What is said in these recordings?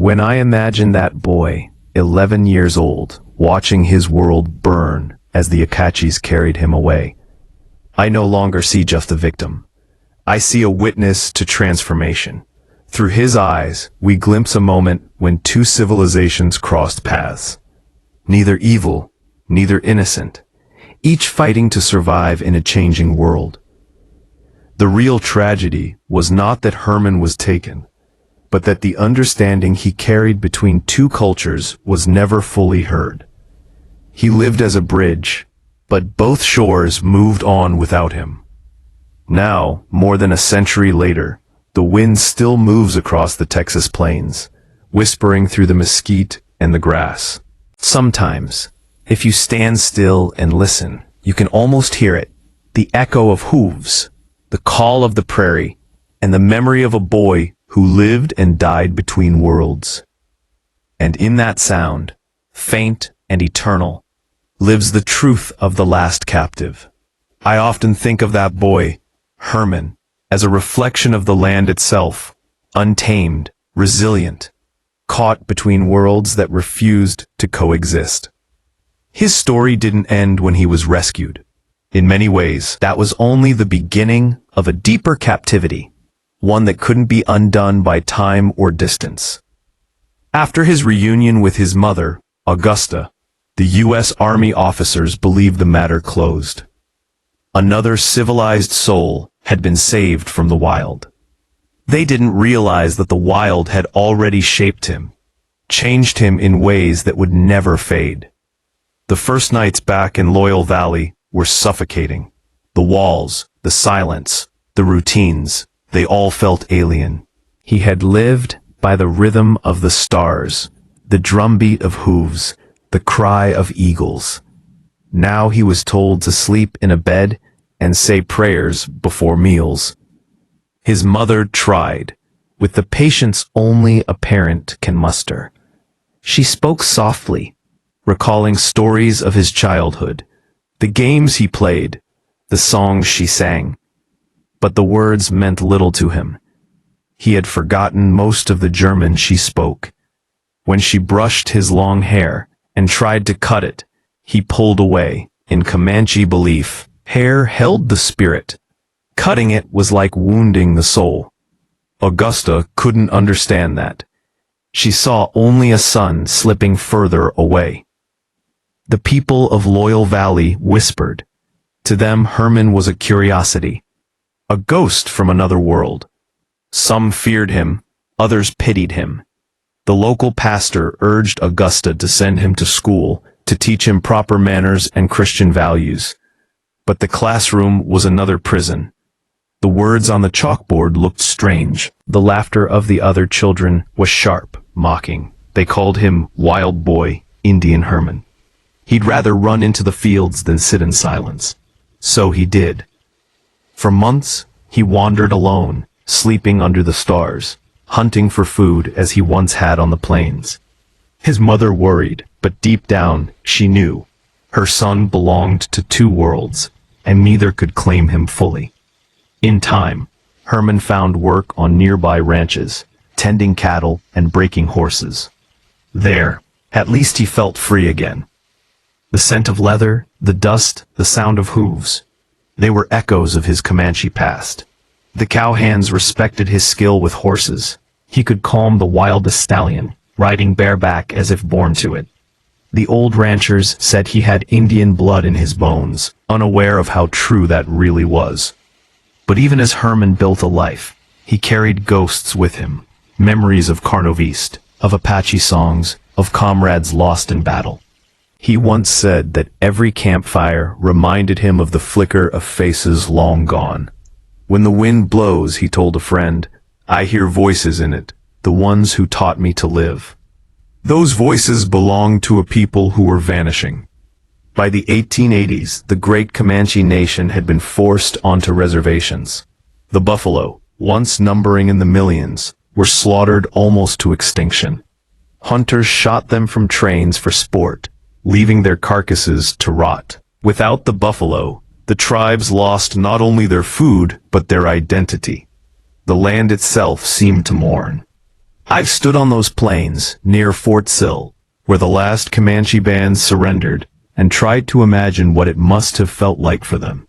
When I imagine that boy, 11 years old, watching his world burn as the Apaches carried him away, I no longer see just a victim. I see a witness to transformation. Through his eyes, we glimpse a moment when two civilizations crossed paths. Neither evil, neither innocent, each fighting to survive in a changing world. The real tragedy was not that Herman was taken, but that the understanding he carried between two cultures was never fully heard. He lived as a bridge, but both shores moved on without him. Now, more than a century later, the wind still moves across the Texas plains, whispering through the mesquite and the grass. Sometimes, if you stand still and listen, you can almost hear it, the echo of hooves, the call of the prairie, and the memory of a boy who lived and died between worlds. And in that sound, faint and eternal, lives the truth of the last captive. I often think of that boy, Herman, as a reflection of the land itself, untamed, resilient, caught between worlds that refused to coexist. His story didn't end when he was rescued. In many ways, that was only the beginning of a deeper captivity, one that couldn't be undone by time or distance. After his reunion with his mother, Augusta, the U.S. Army officers believed the matter closed. Another civilized soul had been saved from the wild. They didn't realize that the wild had already shaped him, changed him in ways that would never fade. The first nights back in Loyal Valley were suffocating. The walls, the silence, the routines, they all felt alien. He had lived by the rhythm of the stars, the drumbeat of hooves, the cry of eagles. Now he was told to sleep in a bed and say prayers before meals. His mother tried, with the patience only a parent can muster. She spoke softly, recalling stories of his childhood, the games he played, the songs she sang. But the words meant little to him. He had forgotten most of the German she spoke. When she brushed his long hair and tried to cut it, he pulled away. In Comanche belief, hair held the spirit. Cutting it was like wounding the soul. Augusta couldn't understand that. She saw only a son slipping further away. The people of Loyal Valley whispered. To them, Herman was a curiosity, a ghost from another world. Some feared him, others pitied him. The local pastor urged Augusta to send him to school, to teach him proper manners and Christian values. But the classroom was another prison. The words on the chalkboard looked strange. The laughter of the other children was sharp, mocking. They called him Wild Boy, Indian Herman. He'd rather run into the fields than sit in silence. So he did. For months, he wandered alone, sleeping under the stars, hunting for food as he once had on the plains. His mother worried, but deep down, she knew. Her son belonged to two worlds, and neither could claim him fully. In time, Herman found work on nearby ranches, tending cattle and breaking horses. There, at least he felt free again. The scent of leather, the dust, the sound of hooves. They were echoes of his Comanche past. The cowhands respected his skill with horses. He could calm the wildest stallion, riding bareback as if born to it. The old ranchers said he had Indian blood in his bones, unaware of how true that really was. But even as Herman built a life, he carried ghosts with him, memories of Carnoviste, of Apache songs, of comrades lost in battle. He once said that every campfire reminded him of the flicker of faces long gone. When the wind blows, he told a friend, I hear voices in it, the ones who taught me to live. Those voices belonged to a people who were vanishing. By the 1880s, the great Comanche nation had been forced onto reservations. The buffalo, once numbering in the millions, were slaughtered almost to extinction. Hunters shot them from trains for sport, leaving their carcasses to rot. Without the buffalo, the tribes lost not only their food, but their identity. The land itself seemed to mourn. I've stood on those plains, near Fort Sill, where the last Comanche bands surrendered, and tried to imagine what it must have felt like for them.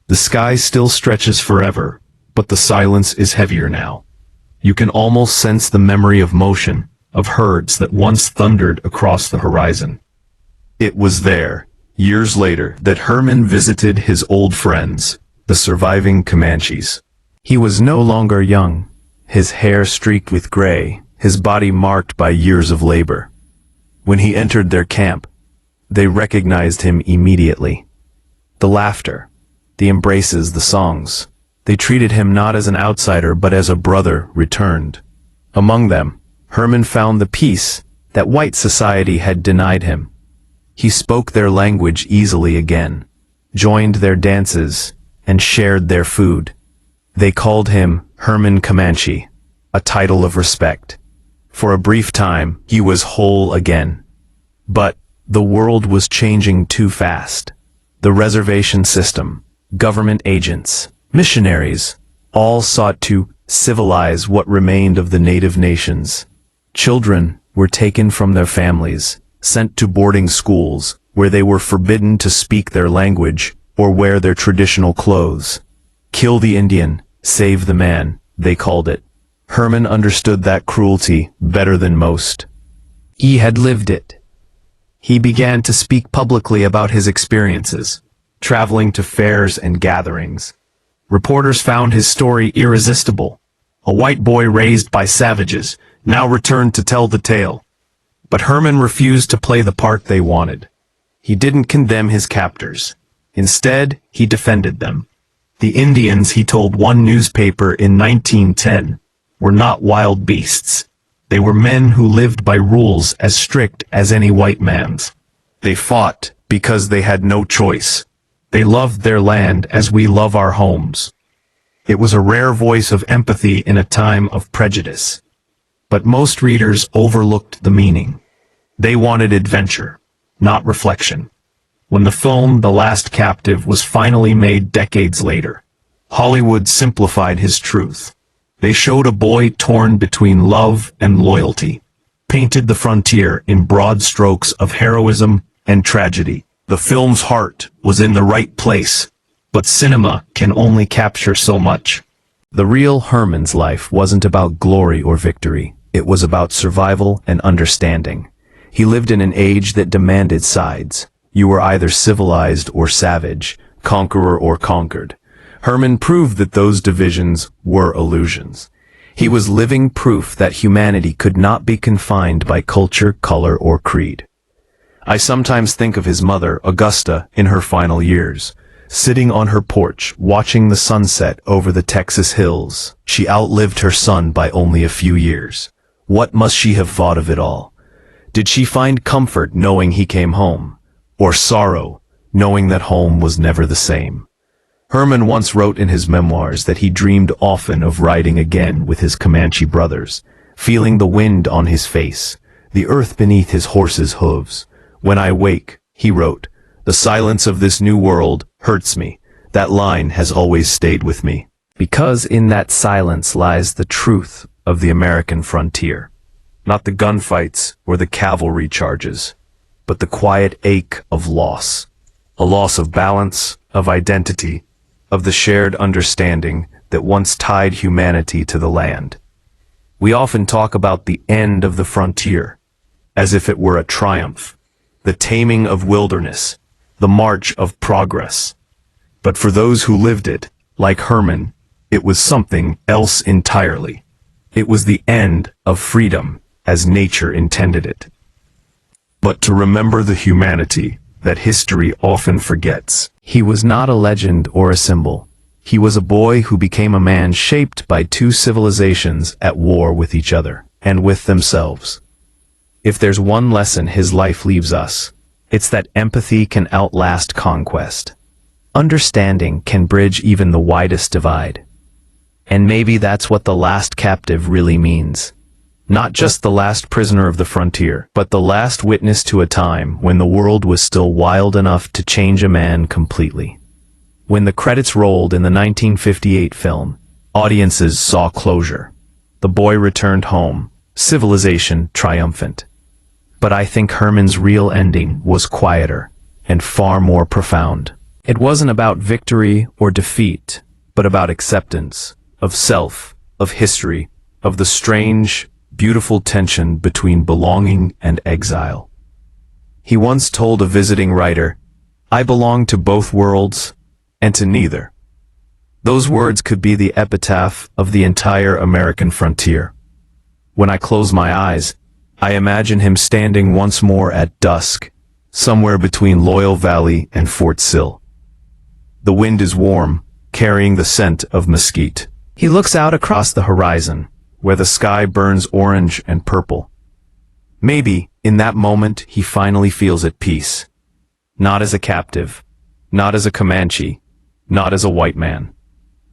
The sky still stretches forever, but the silence is heavier now. You can almost sense the memory of motion, of herds that once thundered across the horizon. It was there, years later, that Herman visited his old friends, the surviving Comanches. He was no longer young, his hair streaked with gray, his body marked by years of labor. When he entered their camp, they recognized him immediately. The laughter, the embraces, the songs. They treated him not as an outsider but as a brother returned. Among them, Herman found the peace that white society had denied him. He spoke their language easily again, joined their dances, and shared their food. They called him Herman Comanche, a title of respect. For a brief time, he was whole again. But the world was changing too fast. The reservation system, government agents, missionaries, all sought to civilize what remained of the native nations. Children were taken from their families, sent to boarding schools, where they were forbidden to speak their language or wear their traditional clothes. Kill the Indian, save the man, they called it. Herman understood that cruelty better than most. He had lived it. He began to speak publicly about his experiences, traveling to fairs and gatherings. Reporters found his story irresistible. A white boy raised by savages now returned to tell the tale. But Herman refused to play the part they wanted. He didn't condemn his captors. Instead, he defended them. The Indians, he told one newspaper in 1910, were not wild beasts. They were men who lived by rules as strict as any white man's. They fought because they had no choice. They loved their land as we love our homes. It was a rare voice of empathy in a time of prejudice. But most readers overlooked the meaning. They wanted adventure, not reflection. When the film The Last Captive was finally made decades later, Hollywood simplified his truth. They showed a boy torn between love and loyalty, painted the frontier in broad strokes of heroism and tragedy. The film's heart was in the right place, but cinema can only capture so much. The real Herman's life wasn't about glory or victory. It was about survival and understanding. He lived in an age that demanded sides. You were either civilized or savage, conqueror or conquered. Herman proved that those divisions were illusions. He was living proof that humanity could not be confined by culture, color, or creed. I sometimes think of his mother, Augusta, in her final years, sitting on her porch, watching the sunset over the Texas hills. She outlived her son by only a few years. What must she have thought of it all? Did she find comfort knowing he came home, or sorrow, knowing that home was never the same? Herman once wrote in his memoirs that he dreamed often of riding again with his Comanche brothers, feeling the wind on his face, the earth beneath his horse's hooves. When I wake, he wrote, the silence of this new world hurts me. That line has always stayed with me. Because in that silence lies the truth of the American frontier. Not the gunfights or the cavalry charges, but the quiet ache of loss. A loss of balance, of identity, of the shared understanding that once tied humanity to the land. We often talk about the end of the frontier, as if it were a triumph, the taming of wilderness, the march of progress. But for those who lived it, like Herman, it was something else entirely. It was the end of freedom, as nature intended it. But to remember the humanity that history often forgets. He was not a legend or a symbol. He was a boy who became a man shaped by two civilizations at war with each other, and with themselves. If there's one lesson his life leaves us, it's that empathy can outlast conquest. Understanding can bridge even the widest divide. And maybe that's what the last captive really means. Not just the last prisoner of the frontier, but the last witness to a time when the world was still wild enough to change a man completely. When the credits rolled in the 1958 film, audiences saw closure. The boy returned home, civilization triumphant. But I think Herman's real ending was quieter and far more profound. It wasn't about victory or defeat, but about acceptance of self, of history, of the strange, beautiful tension between belonging and exile. He once told a visiting writer, "I belong to both worlds and to neither." Those words could be the epitaph of the entire American frontier. When I close my eyes, I imagine him standing once more at dusk, somewhere between Loyal Valley and Fort Sill. The wind is warm, carrying the scent of mesquite. He looks out across the horizon, where the sky burns orange and purple. Maybe, in that moment, he finally feels at peace. Not as a captive, not as a Comanche, not as a white man,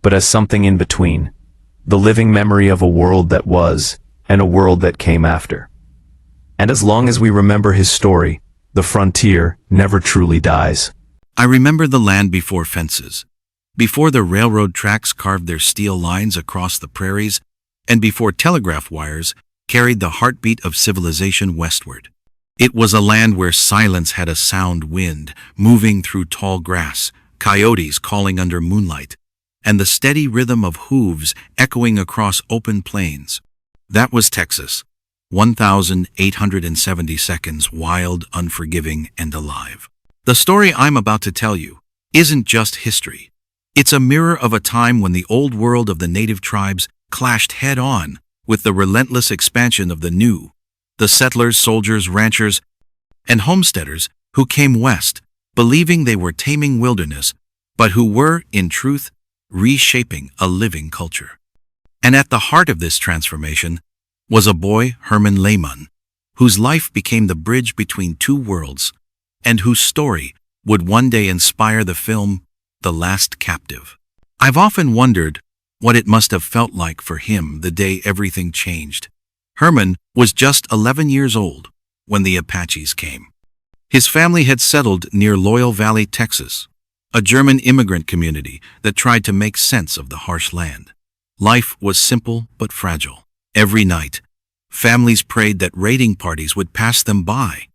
but as something in between, the living memory of a world that was, and a world that came after. And as long as we remember his story, the frontier never truly dies. I remember the land before fences, before the railroad tracks carved their steel lines across the prairies, and before telegraph wires carried the heartbeat of civilization westward. It was a land where silence had a sound wind moving through tall grass, coyotes calling under moonlight, and the steady rhythm of hooves echoing across open plains. That was Texas, 1,870 seconds, wild, unforgiving, and alive. The story I'm about to tell you isn't just history. It's a mirror of a time when the old world of the native tribes clashed head-on with the relentless expansion of the new, the settlers, soldiers, ranchers, and homesteaders who came west, believing they were taming wilderness, but who were, in truth, reshaping a living culture. And at the heart of this transformation was a boy, Herman Lehmann, whose life became the bridge between two worlds, and whose story would one day inspire the film The Last Captive. I've often wondered what it must have felt like for him the day everything changed. Herman was just 11 years old when the Apaches came. His family had settled near Loyal Valley, Texas, a German immigrant community that tried to make sense of the harsh land. Life was simple but fragile. Every night, families prayed that raiding parties would pass them by,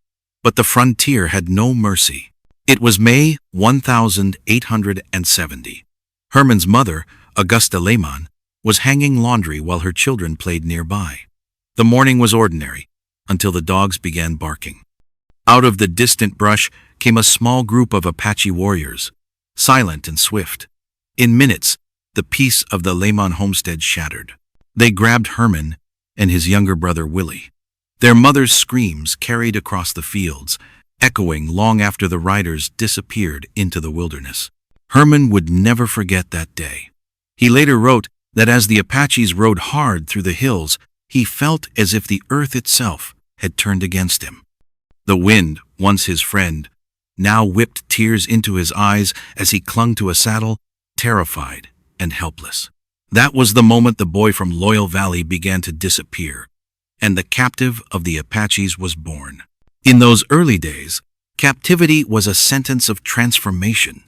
but the frontier had no mercy. It was May 1870. Herman's mother, Augusta Lehmann, was hanging laundry while her children played nearby. The morning was ordinary, until the dogs began barking. Out of the distant brush came a small group of Apache warriors, silent and swift. In minutes, the peace of the Lehmann homestead shattered. They grabbed Herman and his younger brother Willie. Their mother's screams carried across the fields, echoing long after the riders disappeared into the wilderness. Herman would never forget that day. He later wrote that as the Apaches rode hard through the hills, he felt as if the earth itself had turned against him. The wind, once his friend, now whipped tears into his eyes as he clung to a saddle, terrified and helpless. That was the moment the boy from Loyal Valley began to disappear, and the captive of the Apaches was born. In those early days, captivity was a sentence of transformation.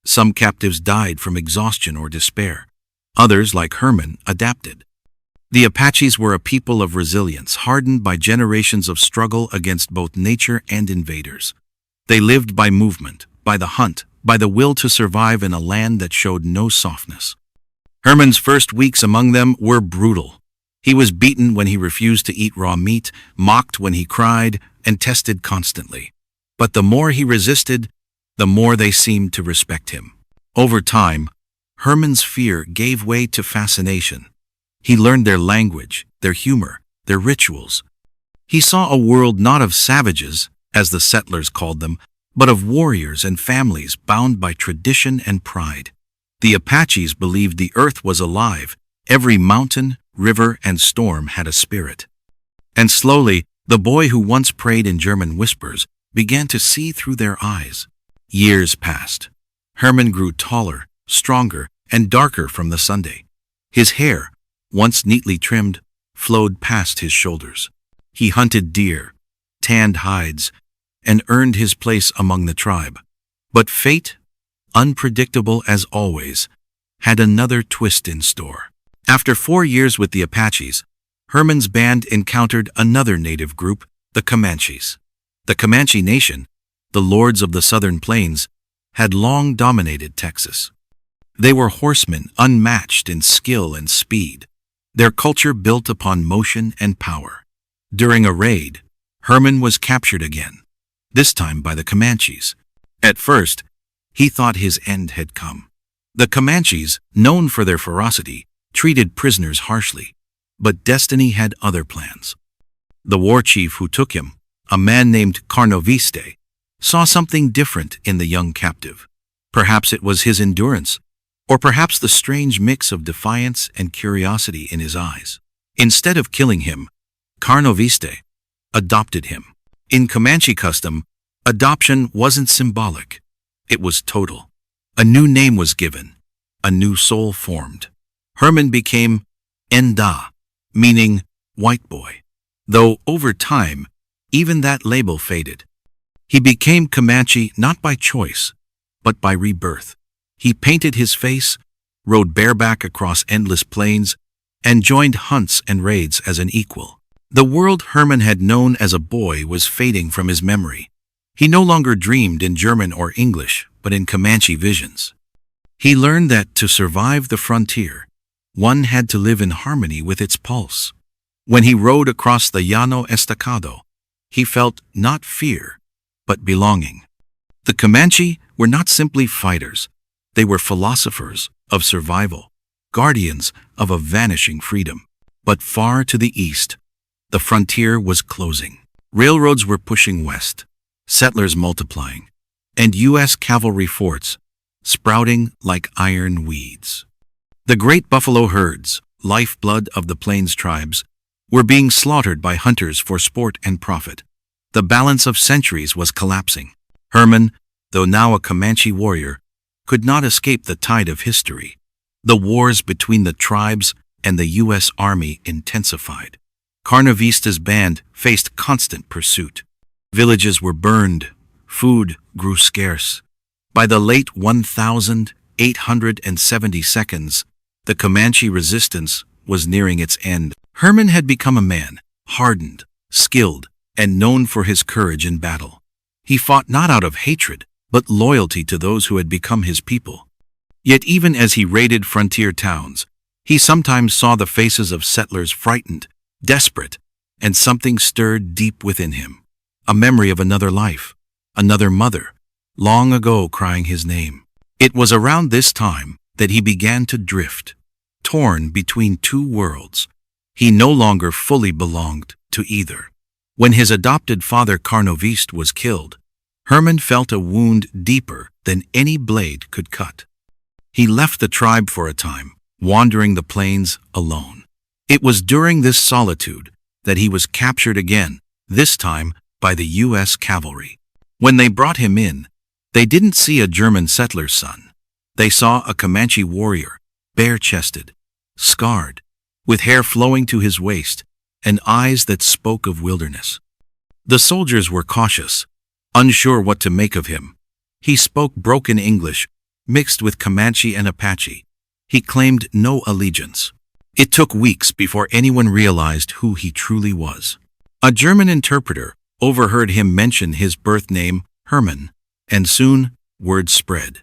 Some captives died from exhaustion or despair. Others, like Herman, adapted. The Apaches were a people of resilience, hardened by generations of struggle against both nature and invaders. They lived by movement, by the hunt, by the will to survive in a land that showed no softness. Herman's first weeks among them were brutal. He was beaten when he refused to eat raw meat, mocked when he cried, and tested constantly. But the more he resisted, the more they seemed to respect him. Over time, Herman's fear gave way to fascination. He learned their language, their humor, their rituals. He saw a world not of savages, as the settlers called them, but of warriors and families bound by tradition and pride. The Apaches believed the earth was alive. Every mountain, river, and storm had a spirit. And slowly, the boy who once prayed in German whispers began to see through their eyes. Years passed. Herman grew taller, stronger, and darker from the Sunday. His hair, once neatly trimmed, flowed past his shoulders. He hunted deer, tanned hides, and earned his place among the tribe. But fate, unpredictable as always, had another twist in store. After 4 years with the Apaches, Herman's band encountered another native group, the Comanches. The Comanche Nation, the lords of the southern plains, had long dominated Texas. They were horsemen unmatched in skill and speed, their culture built upon motion and power. During a raid, Herman was captured again, this time by the Comanches. At first, he thought his end had come. The Comanches, known for their ferocity, treated prisoners harshly, but destiny had other plans. The war chief who took him, a man named Carnoviste, saw something different in the young captive. Perhaps it was his endurance, or perhaps the strange mix of defiance and curiosity in his eyes. Instead of killing him, Carnoviste adopted him. In Comanche custom, adoption wasn't symbolic. It was total. A new name was given, a new soul formed. Herman became Nda, meaning white boy. Though over time, even that label faded. He became Comanche not by choice, but by rebirth. He painted his face, rode bareback across endless plains, and joined hunts and raids as an equal. The world Herman had known as a boy was fading from his memory. He no longer dreamed in German or English, but in Comanche visions. He learned that to survive the frontier, one had to live in harmony with its pulse. When he rode across the Llano Estacado, he felt not fear, but belonging. The Comanche were not simply fighters. They were philosophers of survival, guardians of a vanishing freedom. But far to the east, the frontier was closing. Railroads were pushing west, settlers multiplying, and U.S. cavalry forts sprouting like iron weeds. The great buffalo herds, lifeblood of the plains tribes, were being slaughtered by hunters for sport and profit. The balance of centuries was collapsing. Herman, though now a Comanche warrior, could not escape the tide of history. The wars between the tribes and the U.S. Army intensified. Carnoviste's band faced constant pursuit. Villages were burned. Food grew scarce. By the late 1872, the Comanche resistance was nearing its end. Herman had become a man, hardened, skilled, and known for his courage in battle. He fought not out of hatred, but loyalty to those who had become his people. Yet even as he raided frontier towns, he sometimes saw the faces of settlers frightened, desperate, and something stirred deep within him. A memory of another life, another mother, long ago crying his name. It was around this time that he began to drift, torn between two worlds. He no longer fully belonged to either. When his adopted father Carnoviste was killed, Herman felt a wound deeper than any blade could cut. He left the tribe for a time, wandering the plains alone. It was during this solitude that he was captured again, this time by the U.S. cavalry. When they brought him in, they didn't see a German settler's son. They saw a Comanche warrior, bare-chested, scarred, with hair flowing to his waist and eyes that spoke of wilderness. The soldiers were cautious, unsure what to make of him. He spoke broken English, mixed with Comanche and Apache. He claimed no allegiance. It took weeks before anyone realized who he truly was. A German interpreter overheard him mention his birth name, Herman, and soon word spread.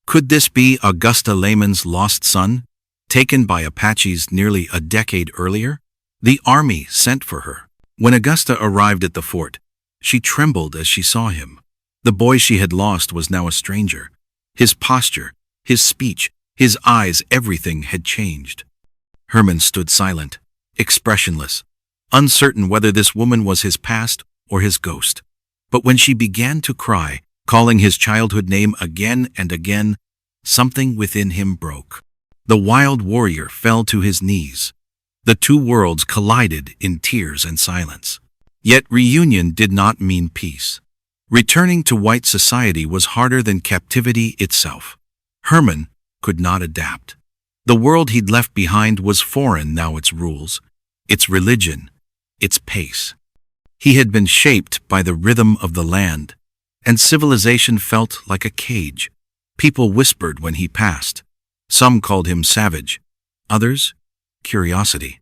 Could this be Augusta Lehmann's lost son, taken by Apaches nearly a decade earlier? The army sent for her. When Augusta arrived at the fort, she trembled as she saw him. The boy she had lost was now a stranger. His posture, his speech, his eyes, everything had changed. Herman stood silent, expressionless, uncertain whether this woman was his past or his ghost. But when she began to cry, calling his childhood name again and again, something within him broke. The wild warrior fell to his knees. The two worlds collided in tears and silence. Yet reunion did not mean peace. Returning to white society was harder than captivity itself. Herman could not adapt. The world he'd left behind was foreign now, its rules, its religion, its pace. He had been shaped by the rhythm of the land, and civilization felt like a cage. People whispered when he passed. Some called him savage, others, curiosity.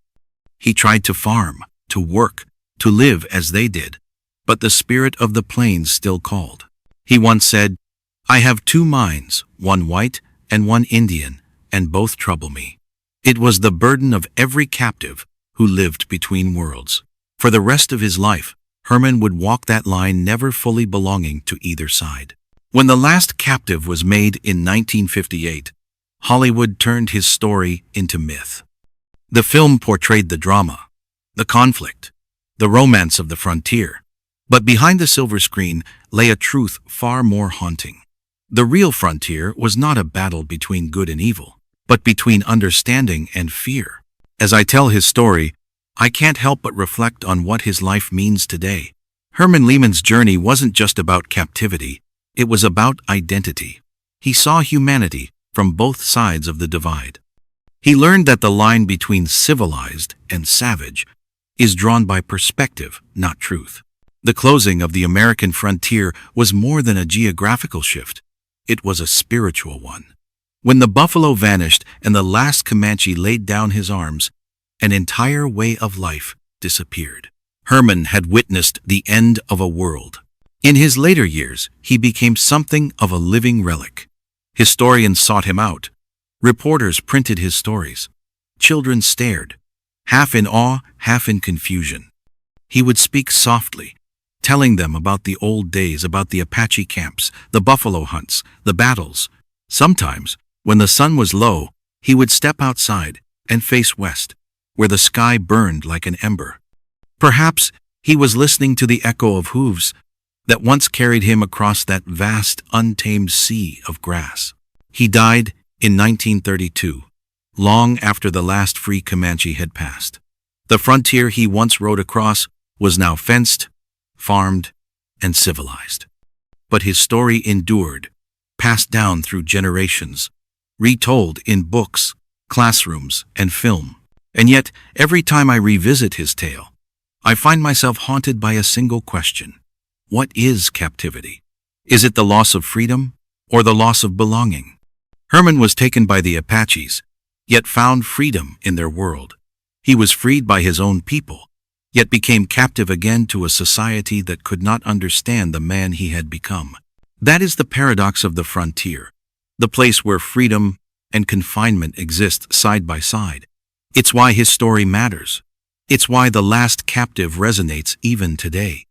He tried to farm, to work, to live as they did, but the spirit of the plains still called. He once said, "I have two minds, one white and one Indian, and both trouble me." It was the burden of every captive who lived between worlds. For the rest of his life, Herman would walk that line, never fully belonging to either side. When The Last Captive was made in 1958, Hollywood turned his story into myth. The film portrayed the drama, the conflict, the romance of the frontier. But behind the silver screen lay a truth far more haunting. The real frontier was not a battle between good and evil, but between understanding and fear. As I tell his story, I can't help but reflect on what his life means today. Herman Lehmann's journey wasn't just about captivity, it was about identity. He saw humanity from both sides of the divide. He learned that the line between civilized and savage is drawn by perspective, not truth. The closing of the American frontier was more than a geographical shift. It was a spiritual one. When the buffalo vanished and the last Comanche laid down his arms, an entire way of life disappeared. Herman had witnessed the end of a world. In his later years, he became something of a living relic. Historians sought him out. Reporters printed his stories. Children stared, half in awe, half in confusion. He would speak softly, telling them about the old days, about the Apache camps, the buffalo hunts, the battles. Sometimes, when the sun was low, he would step outside and face west, where the sky burned like an ember. Perhaps he was listening to the echo of hooves that once carried him across that vast, untamed sea of grass. He died in 1932, long after the last free Comanche had passed. The frontier he once rode across was now fenced, farmed, and civilized. But his story endured, passed down through generations, retold in books, classrooms, and film. And yet, every time I revisit his tale, I find myself haunted by a single question. What is captivity? Is it the loss of freedom or the loss of belonging? Herman was taken by the Apaches, yet found freedom in their world. He was freed by his own people, yet became captive again to a society that could not understand the man he had become. That is the paradox of the frontier, the place where freedom and confinement exist side by side. It's why his story matters. It's why The Last Captive resonates even today.